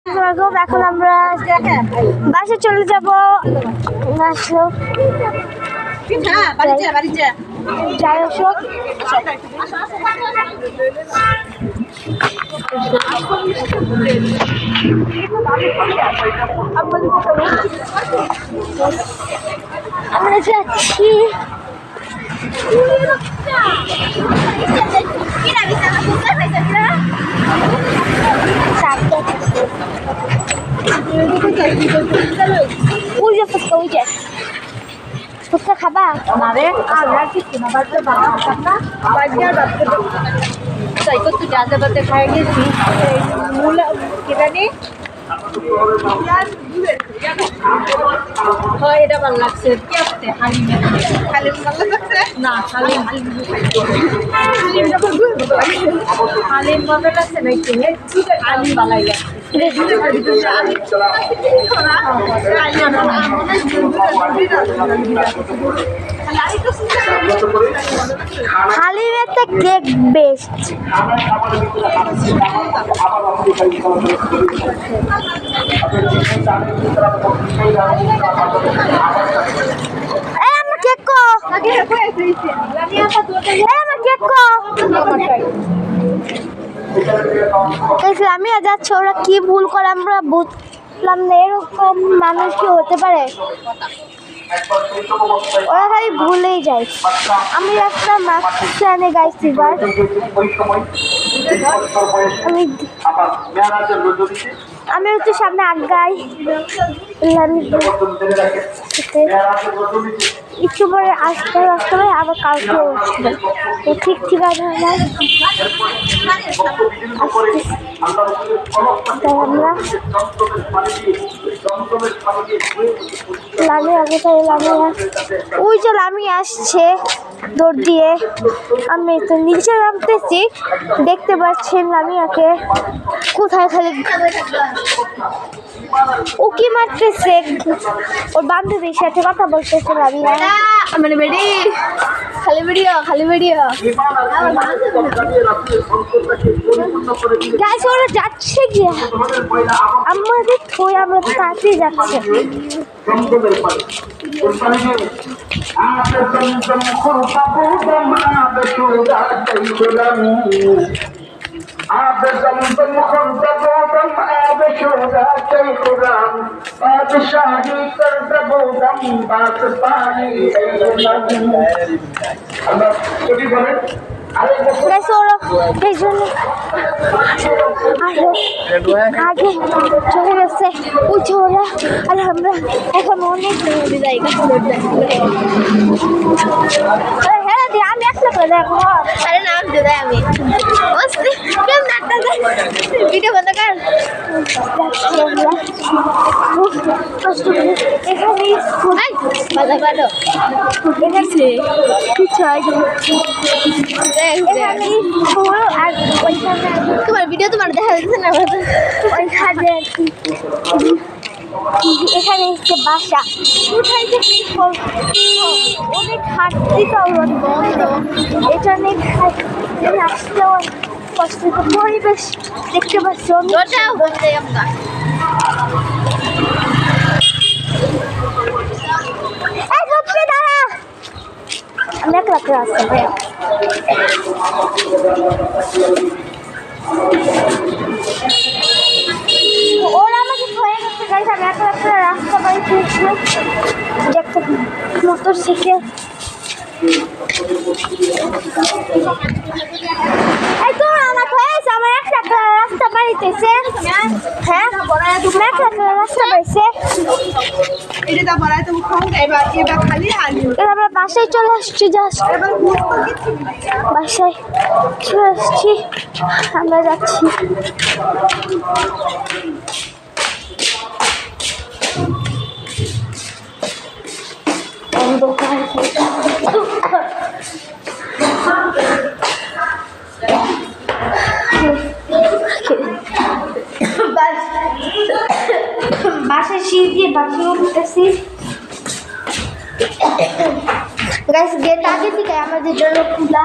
এখন আমরা বাসে চলে যাব। যাই আসো, আমরা যাচ্ছি। ফুচকা খাবা? খাই গেছি হয় এটা ভালো লাগছে না হালিম ভালো লাগছে নাকি হালিম ভালাই হালিমের তো কেক বেস্ট। আমার কেক কো, আমার কেক কো। আমি যাচ্ছি, ওরা কি ভুল করে আমরা বুঝলাম না। এরকম মানুষ কি হতে পারে? ওরা খালি ভুলেই যায়। আমি একটা মাস্ক এনে গাইছি এবার। আমি হচ্ছে সামনে আগাই, একটু পরে আসতে হবে, আবার কালকে আসবে। তো ঠিক ঠিক আছে আমরা ওই যে লামি আসছে দৌড় দিয়ে। আমি তো নিচে নামতেছি, দেখতে পাচ্ছেন লামিয়াকে কোথায়। খালি উকি মারতেছে, ওর বান্ধবীর সাথে কথা বলতেছে লামিয়া। মানে বেড়ি খালি ভিডিও গাইস ওরা যাচ্ছে গিয়ে, আমাদের থই আমরা তাড়াতাড়ি যাচ্ছে। আগে চলে গেছে ওই ছোড়া, আর আমরা এখন অনেক জায়গা। হ্যাঁ দি আমি একটা করে দেখো। আরে নাম দিদা আমি ভিডিও বন্ধ কর। এখানে তোমার ভিডিও তোমার দেখা যাচ্ছে না ওইখানে এখানে হচ্ছে বাসা। কোথায় যে অনেক হাঁটতে বন্ধ, এখানে আসতেও কষ্ট। পরিবেশ দেখতে পাচ্ছি আমি এক লাখ আসতে ভাইয়া। ওরা আমাকে ধরে করতে গেছে, আমি একটা একটা রাস্তা বাড়ি ফিরছি, একটা মোটর সাইকেল। এই তো আমার হয়েছে, আমার একটা একটা রাস্তা বাড়িতেছে। হ্যাঁ তুমি একটা একটা রাস্তা বাড়িছে। আমরা বাসায় চলে আসছি, জাস্ট বাসায় চলে আসছি, আমরা যাচ্ছি। বাসায় সিঁড়ি দিয়ে বাসে উঠতেছি। গাইস গেট আগে থেকে আমাদের জন্য খোলা।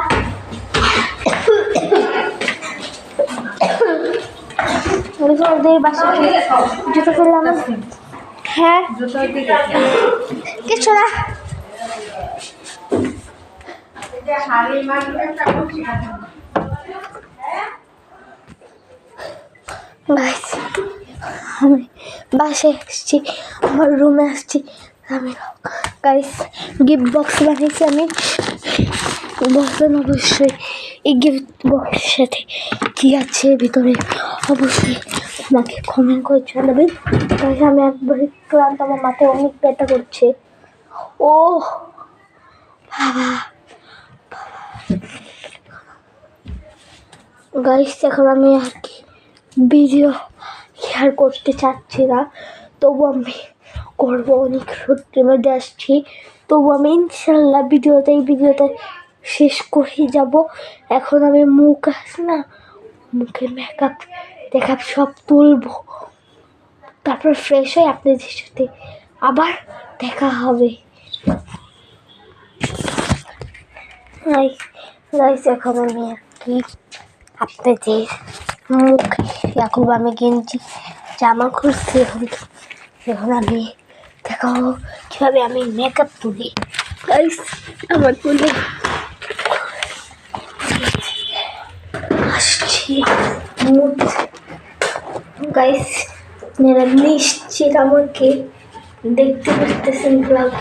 ওদের বাসায় জুতো খুললে আমার হ্যাঁ কিছু না গাইস আমি বাসায় আসছি আমার রুমে আসছি আমি গাইস গিফট বক্স বানিয়েছি আমি বলবেন অবশ্যই এই গিফট বক্সের সাথে কী আছে ভিতরে অবশ্যই আমাকে কমেন্ট করে জানাবেন গাইস আমি একবারে ক্লান্ত আমার মাথায় অনেক ব্যথা করছে ও বাবা গাইস এখন আমি আর কি ভিডিও শেয়ার করতে চাচ্ছি না তবু আমি করবো অনেক সত্যির মধ্যে আসছি তবু আমি ইনশাল্লাহ ভিডিওতে শেষ করে যাব এখন আমি মুখ আছে না মুখে মেকআপ টেকআপ সব তুলবো তারপর ফ্রেশ হয়ে আপনাদের সাথে আবার দেখা হবে গাইস এখন আমি আর কি আপনাদের মুখ এখন আমি গেঞ্জি জামা খুলছি এখন আমি দেখাবো কীভাবে আমি মেকআপ তুলি গাইস আমার তুলে আসছি গাইস আপনারা নিশ্চিত আমাকে দেখতে পারতেছেন ব্লগ